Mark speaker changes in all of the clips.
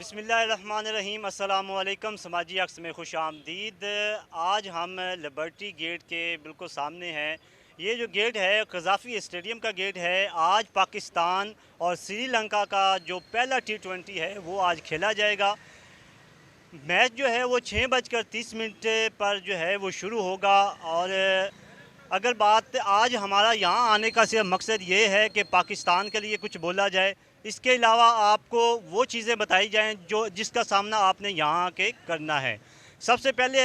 Speaker 1: बिस्मिल्लाहिर्रहमानिर्रहीम अस्सलामुअलैकुम समाजी अक्स में खुश आमदीद। आज हम लिबर्टी गेट के बिल्कुल सामने हैं। ये जो गेट है कज़ाफ़ी स्टेडियम का गेट है। आज पाकिस्तान और श्रीलंका का जो पहला T20 है वो आज खेला जाएगा। मैच जो है वो 6:30 पर जो है वो शुरू होगा। और अगर बात आज हमारा यहाँ आने का सिर्फ मकसद ये है कि पाकिस्तान के लिए कुछ बोला जाए, इसके अलावा आपको वो चीज़ें बताई जाएं जो जिसका सामना आपने यहाँ आके करना है। सबसे पहले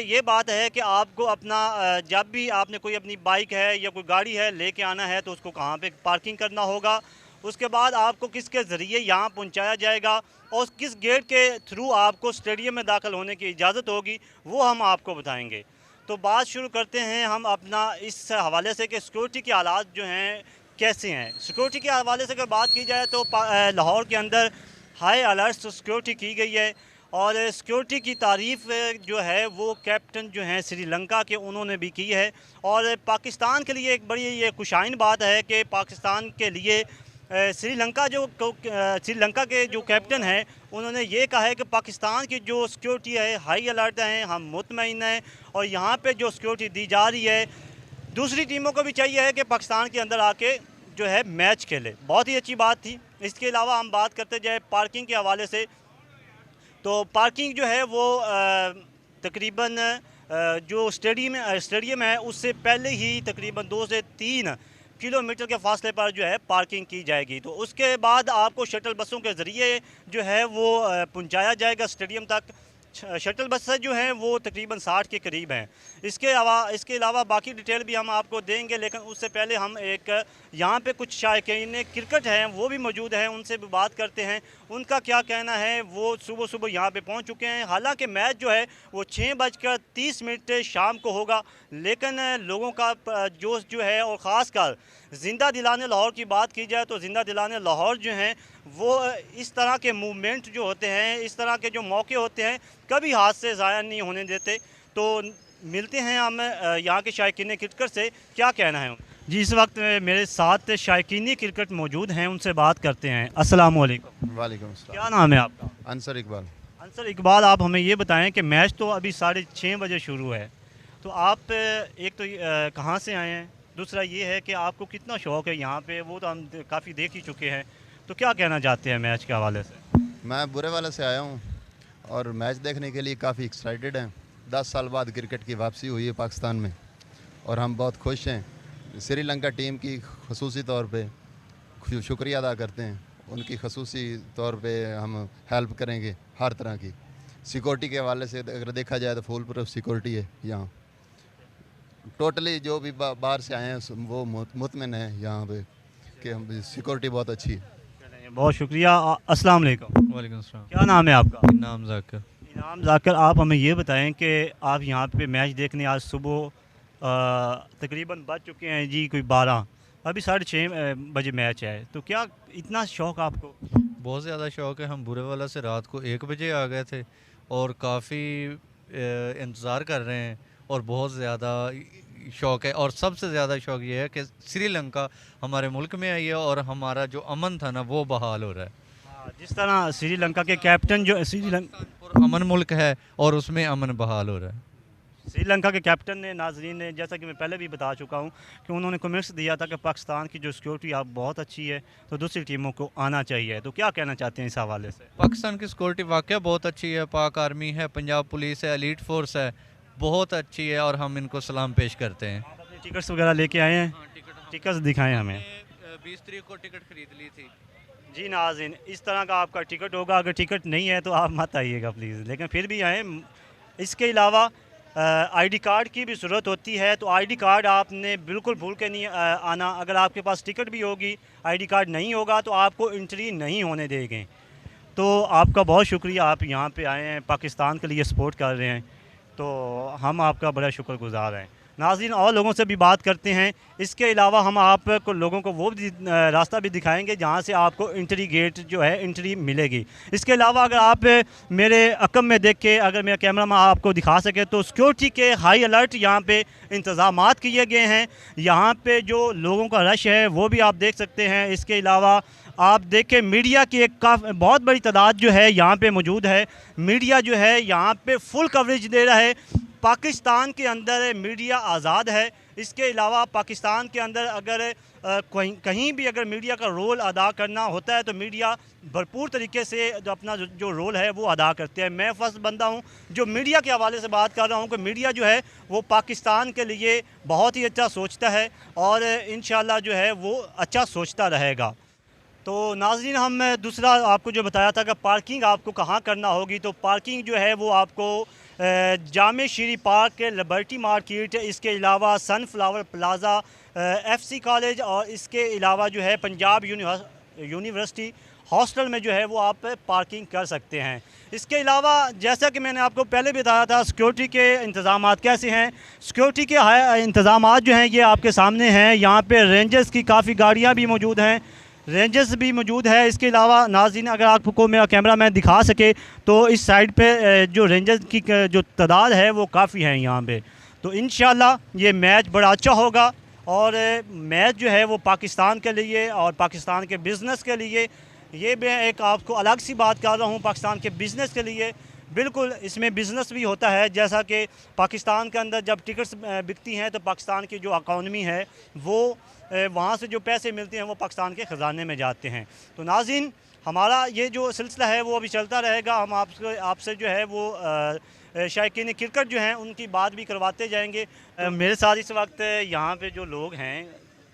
Speaker 1: ये बात है कि आपको अपना जब भी आपने कोई अपनी बाइक है या कोई गाड़ी है लेके आना है तो उसको कहाँ पे पार्किंग करना होगा। उसके बाद आपको किसके ज़रिए यहाँ पहुँचाया जाएगा और किस गेट के थ्रू आपको स्टेडियम में दाखिल होने की इजाज़त होगी वो हम आपको बताएँगे। तो बात शुरू करते हैं हम अपना इस हवाले से कि सिक्योरिटी के हालात जो हैं कैसे हैं। सिक्योरिटी के हवाले से अगर बात की जाए तो लाहौर के अंदर हाई अलर्ट सिक्योरिटी की गई है। और सिक्योरिटी की तारीफ़ जो है वो कैप्टन जो हैं श्रीलंका के उन्होंने भी की है। और पाकिस्तान के लिए एक बड़ी ये खुशाइन बात है कि पाकिस्तान के लिए श्रीलंका के जो कैप्टन हैं उन्होंने ये कहा है कि पाकिस्तान की जो सिक्योरिटी है हाई अलर्ट हैं, हम मुतमईन हैं और यहाँ पे जो सिक्योरिटी दी जा रही है दूसरी टीमों को भी चाहिए है कि पाकिस्तान के अंदर आके जो है मैच खेले। बहुत ही अच्छी बात थी। इसके अलावा हम बात करते जाए पार्किंग के हवाले से, तो पार्किंग जो है वो तकरीबन जो स्टेडियम है उससे पहले ही तकरीबन 2 से 3 किलोमीटर के फासले पर जो है पार्किंग की जाएगी। तो उसके बाद आपको शटल बसों के ज़रिए जो है वो पहुंचाया जाएगा स्टेडियम तक। शटल बसें जो हैं वो तकरीबन 60 के करीब हैं। इसके अलावा बाकी डिटेल भी हम आपको देंगे, लेकिन उससे पहले हम एक यहाँ पे कुछ शायकीन क्रिकेट हैं वो भी मौजूद हैं, उनसे भी बात करते हैं उनका क्या कहना है। वो सुबह सुबह यहाँ पे पहुँच चुके हैं। हालांकि मैच जो है वो 6:30 शाम को होगा, लेकिन लोगों का जोश जो है और ख़ास कर ज़िंदा दिलाने लाहौर की बात की जाए तो ज़िंदा दिलाने लाहौर जो हैं वो इस तरह के मूवमेंट जो होते हैं, इस तरह के जो मौके होते हैं कभी हाथ से ज़ाया नहीं होने देते। तो मिलते हैं हम यहाँ के शायकीन क्रिकेट से, क्या कहना है जी। इस वक्त मेरे साथ शायकीन क्रिकेट मौजूद हैं, उनसे बात करते हैं। अस्सलाम वालेकुम।
Speaker 2: वालेकुम अस्सलाम।
Speaker 1: क्या नाम है आपका?
Speaker 2: अंसर इकबाल।
Speaker 1: अंसर इकबाल, आप हमें ये बताएं कि मैच तो अभी 6:30 बजे शुरू है, तो आप एक तो कहाँ से आए हैं, दूसरा ये है कि आपको कितना शौक़ है यहाँ पे, वो तो हम काफ़ी देख ही चुके हैं, तो क्या कहना चाहते हैं मैच के हवाले से?
Speaker 2: मैं बुरे वाले से आया हूँ और मैच देखने के लिए काफ़ी एक्साइटेड हैं। 10 साल बाद क्रिकेट की वापसी हुई है पाकिस्तान में और हम बहुत खुश हैं। श्रीलंका टीम की खसूसी तौर पे शुक्रिया अदा करते हैं। उनकी खसूसी तौर पे हम हेल्प करेंगे हर तरह की। सिक्योरिटी के हवाले से अगर देखा जाए तो फुल प्रूफ सिक्योरिटी है यहाँ। टोटली जो भी बाहर से आए हैं वो मुतमिन है यहाँ पे कि हम सिक्योरिटी बहुत अच्छी है।
Speaker 1: बहुत शुक्रिया। अस्सलाम वालेकुम।
Speaker 3: वालेकुम सलाम।
Speaker 1: क्या नाम है आपका?
Speaker 3: इनाम जाकर।
Speaker 1: इनाम जाकर, आप हमें ये बताएं कि आप यहाँ पे मैच देखने आज सुबह तकरीबन बज चुके हैं जी कोई 12, अभी 6:30 बजे मैच है, तो क्या इतना शौक़ आपको?
Speaker 3: बहुत ज़्यादा शौक़ है। हम बुरे वाला से रात को 1 बजे आ गए थे और काफ़ी इंतज़ार कर रहे हैं और बहुत ज़्यादा शौक़ है। और सबसे ज़्यादा शौक़ ये है कि श्रीलंका हमारे मुल्क में आई है और हमारा जो अमन था ना वो बहाल हो रहा है।
Speaker 1: जिस तरह श्रीलंका के कैप्टन जो
Speaker 3: अमन मुल्क है और उसमें अमन बहाल हो रहा है।
Speaker 1: श्रीलंका के कैप्टन ने, नाजरीन ने, जैसा कि मैं पहले भी बता चुका हूं कि उन्होंने कमेंट्स दिया था कि पाकिस्तान की जो सिक्योरिटी आप बहुत अच्छी है तो दूसरी टीमों को आना चाहिए, तो क्या कहना चाहते हैं इस हवाले से?
Speaker 3: पाकिस्तान की सिक्योरिटी वाकई बहुत अच्छी है। पाक आर्मी है, पंजाब पुलिस है, एलीट फोर्स है, बहुत अच्छी है और हम इनको सलाम पेश करते हैं।
Speaker 1: आप अपने टिकट्स वगैरह लेके आए हैं? टिकट्स दिखाएं हमें।
Speaker 3: 20 तारीख को टिकट खरीद ली थी
Speaker 1: जी नाज़रीन, इस तरह का आपका टिकट होगा। अगर टिकट नहीं है तो आप मत आइएगा प्लीज़, लेकिन फिर भी आएँ। इसके अलावा आईडी कार्ड की भी ज़रूरत होती है, तो आईडी कार्ड आपने बिल्कुल भूल के नहीं आना। अगर आपके पास टिकट भी होगी, आईडी कार्ड नहीं होगा तो आपको एंट्री नहीं होने देंगे। तो आपका बहुत शुक्रिया, आप यहाँ पे आए हैं, पाकिस्तान के लिए सपोर्ट कर रहे हैं, तो हम आपका बड़ा शुक्रगुज़ार हैं। नाज़रीन, और लोगों से भी बात करते हैं। इसके अलावा हम आपको लोगों को वो भी रास्ता भी दिखाएंगे जहाँ से आपको एंट्री गेट जो है एंट्री मिलेगी। इसके अलावा अगर आप मेरे अकम में देख के, अगर मेरा कैमरा में आपको दिखा सके, तो सिक्योरिटी के हाई अलर्ट यहाँ पे इंतज़ामात किए गए हैं। यहाँ पे जो लोगों का रश है वो भी आप देख सकते हैं। इसके अलावा आप देखें मीडिया की एक बहुत बड़ी तादाद जो है यहाँ पे मौजूद है। मीडिया जो है यहाँ पे फुल कवरेज दे रहा है। पाकिस्तान के अंदर मीडिया आज़ाद है। इसके अलावा पाकिस्तान के अंदर अगर कहीं भी अगर मीडिया का रोल अदा करना होता है तो मीडिया भरपूर तरीके से जो अपना जो रोल है वो अदा करते हैं। मैं फर्स्ट बंदा हूँ जो मीडिया के हवाले से बात कर रहा हूँ कि मीडिया जो है वो पाकिस्तान के लिए बहुत ही अच्छा सोचता है और इंशाल्लाह जो है वो अच्छा सोचता रहेगा। तो नाज़रीन, हम दूसरा आपको जो बताया था कि पार्किंग आपको कहाँ करना होगी, तो पार्किंग जो है वो आपको जामे शीरी पार्क के लिबर्टी मार्केट, इसके अलावा सनफ्लावर प्लाज़ा, FC कॉलेज और इसके अलावा जो है पंजाब यूनिवर्सिटी हॉस्टल में जो है वो आप पार्किंग कर सकते हैं। इसके अलावा जैसा कि मैंने आपको पहले भी बताया था सिक्योरिटी के इंतज़ामात कैसे हैं। सिक्योरिटी के इंतज़ामात जो हैं ये आपके सामने हैं। यहाँ पे रेंजर्स की काफ़ी गाड़ियाँ भी मौजूद हैं, रेंजर्स भी मौजूद है। इसके अलावा नाज़रीन, अगर आपको मेरा कैमरा मैन दिखा सके तो इस साइड पे जो रेंजर्स की जो तादाद है वो काफ़ी है यहाँ पे। तो इंशाल्लाह ये मैच बड़ा अच्छा होगा और मैच जो है वो पाकिस्तान के लिए और पाकिस्तान के बिज़नेस के लिए, ये मैं एक आपको अलग सी बात कर रहा हूँ, पाकिस्तान के बिज़नेस के लिए बिल्कुल इसमें बिज़नेस भी होता है। जैसा कि पाकिस्तान के अंदर जब टिकट्स बिकती हैं तो पाकिस्तान की जो इकॉनमी है वो वहाँ से जो पैसे मिलते हैं वो पाकिस्तान के ख़जाने में जाते हैं। तो नाज़रीन, हमारा ये जो सिलसिला है वो अभी चलता रहेगा। हम आपसे जो है वो शायकीन क्रिकेट जो हैं उनकी बात भी करवाते जाएंगे। मेरे साथ इस वक्त यहाँ पे जो लोग हैं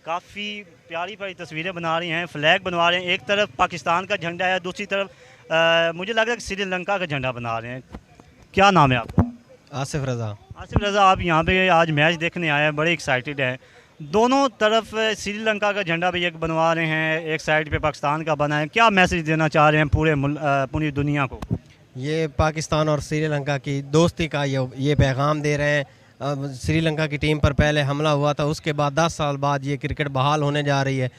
Speaker 1: काफ़ी प्यारी प्यारी तस्वीरें बना रही हैं, फ़्लैग बनवा रहे हैं। एक तरफ पाकिस्तान का झंडा है, दूसरी तरफ मुझे लग रहा है कि श्रीलंका का झंडा बना रहे हैं। क्या नाम है आपका?
Speaker 4: आसिफ रज़ा।
Speaker 1: आसिफ रज़ा, आप यहाँ पे आज मैच देखने आए हैं, बड़े एक्साइटेड हैं। दोनों तरफ श्रीलंका का झंडा भी एक बनवा रहे हैं, एक साइड पे पाकिस्तान का बना है। क्या मैसेज देना चाह रहे हैं पूरी दुनिया को?
Speaker 4: ये पाकिस्तान और श्रीलंका की दोस्ती का ये पैगाम दे रहे हैं। श्रीलंका की टीम पर पहले हमला हुआ था, उसके बाद 10 साल बाद ये क्रिकेट बहाल होने जा रही है।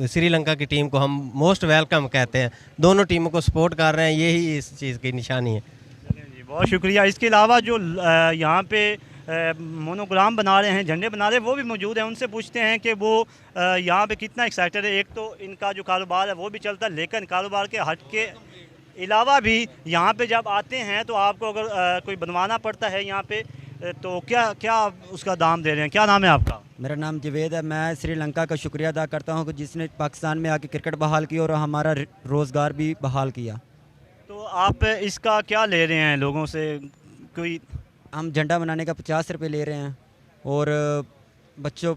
Speaker 4: श्रीलंका की टीम को हम मोस्ट वेलकम कहते हैं। दोनों टीमों को सपोर्ट कर रहे हैं, यही इस चीज़ की निशानी है।
Speaker 1: जी, बहुत शुक्रिया। इसके अलावा जो यहाँ पे मोनोग्राम बना रहे हैं, झंडे बना रहे हैं, वो भी मौजूद हैं। उनसे पूछते हैं कि वो यहाँ पे कितना एक्साइटेड है। एक तो इनका जो कारोबार है वो भी चलता है, लेकिन कारोबार के हट के अलावा भी यहाँ पे जब आते हैं तो आपको अगर कोई बनवाना पड़ता है यहाँ पे तो क्या उसका दाम दे रहे हैं? क्या नाम है आपका?
Speaker 5: मेरा नाम जवेद है। मैं श्रीलंका का शुक्रिया अदा करता हूँ कि जिसने पाकिस्तान में आके क्रिकेट बहाल की और हमारा रोज़गार भी बहाल किया।
Speaker 1: तो आप इसका क्या ले रहे हैं लोगों से? कोई
Speaker 5: हम झंडा बनाने का 50 रुपये ले रहे हैं और बच्चों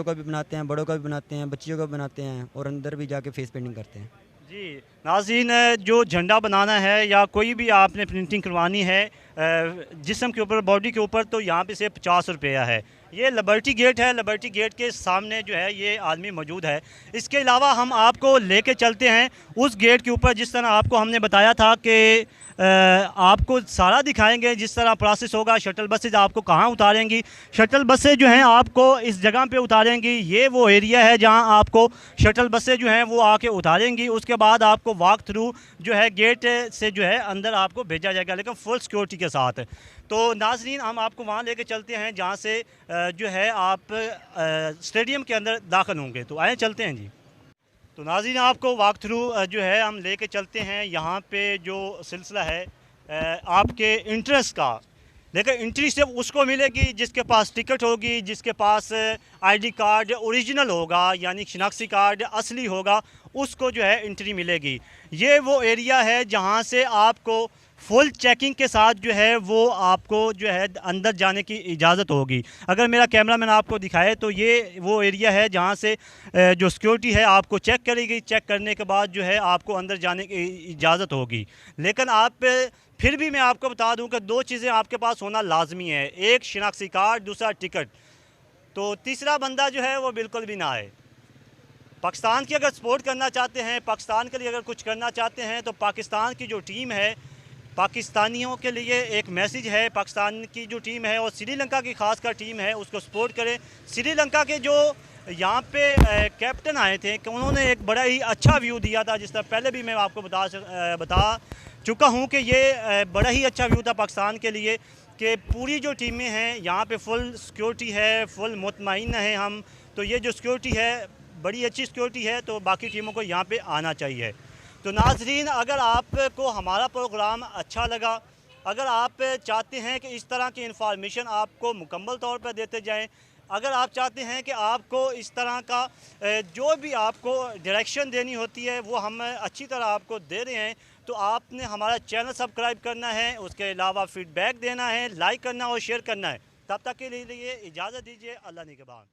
Speaker 5: का भी बनाते हैं, बड़ों का भी बनाते हैं, बच्चियों का भी बनाते हैं और अंदर भी जाके फेस पेंटिंग करते हैं।
Speaker 1: जी नाज़रीन, जो झंडा बनाना है या कोई भी आपने प्रिंटिंग करवानी है जिस्म के ऊपर, बॉडी के ऊपर, तो यहाँ पे से 50 रुपया है। ये लिबर्टी गेट है, लिबर्टी गेट के सामने जो है ये आदमी मौजूद है। इसके अलावा हम आपको लेके चलते हैं उस गेट के ऊपर, जिस तरह आपको हमने बताया था कि आपको सारा दिखाएंगे जिस तरह प्रोसेस होगा। शटल बसेज आपको कहाँ उतारेंगी, शटल बसें जो हैं आपको इस जगह पे उतारेंगी। ये वो एरिया है जहाँ आपको शटल बसें जो हैं वो आके उतारेंगी। उसके बाद आपको वॉक थ्रू जो है गेट से जो है अंदर आपको भेजा जाएगा, लेकिन फुल सिक्योरिटी के साथ। तो नाज़रीन, हम आपको वहाँ लेके चलते हैं जहाँ से जो है आप स्टेडियम के अंदर दाखिल होंगे। तो आए चलते हैं जी। तो नाज़रीन, आपको वॉक थ्रू जो है हम लेके चलते हैं। यहाँ पे जो सिलसिला है आपके इंटरेस्ट का, लेकिन एंट्री सिर्फ उसको मिलेगी जिसके पास टिकट होगी, जिसके पास ID कार्ड ओरिजिनल होगा, यानी शनाख्ती कार्ड असली होगा, उसको जो है एंट्री मिलेगी। ये वो एरिया है जहाँ से आपको फुल चेकिंग के साथ जो है वो आपको जो है अंदर जाने की इजाज़त होगी। अगर मेरा कैमरामैन आपको दिखाए तो ये वो एरिया है जहाँ से जो सिक्योरिटी है आपको चेक करेगी। चेक करने के बाद जो है आपको अंदर जाने की इजाज़त होगी। लेकिन आप फिर भी मैं आपको बता दूं कि 2 चीज़ें आपके पास होना लाजमी है, एक शनाख्ती कार्ड, दूसरा टिकट। तो तीसरा बंदा जो है वो बिल्कुल भी ना आए। पाकिस्तान की अगर सपोर्ट करना चाहते हैं, पाकिस्तान के लिए अगर कुछ करना चाहते हैं, तो पाकिस्तान की जो टीम है, पाकिस्तानियों के लिए एक मैसेज है। पाकिस्तान की जो टीम है और श्रीलंका की खासकर टीम है उसको सपोर्ट करें। श्रीलंका के जो यहाँ पे कैप्टन आए थे कि उन्होंने एक बड़ा ही अच्छा व्यू दिया था, जिस तरह पहले भी मैं आपको बता चुका हूँ कि ये बड़ा ही अच्छा व्यू था पाकिस्तान के लिए कि पूरी जो टीमें हैं यहाँ पे फुल सिक्योरिटी है, फुल मुतमईन है हम। तो ये जो सिक्योरिटी है बड़ी अच्छी सिक्योरिटी है, तो बाकी टीमों को यहाँ पे आना चाहिए। तो नाजरीन, अगर आपको हमारा प्रोग्राम अच्छा लगा, अगर आप चाहते हैं कि इस तरह की इन्फॉर्मेशन आपको मुकम्मल तौर पर देते जाएं, अगर आप चाहते हैं कि आपको इस तरह का जो भी आपको डायरेक्शन देनी होती है वो हम अच्छी तरह आपको दे रहे हैं, तो आपने हमारा चैनल सब्सक्राइब करना है, उसके अलावा फीडबैक देना है, लाइक करना और शेयर करना है। तब तक के लिए इजाज़त दीजिए। अल्लाह निगहबान।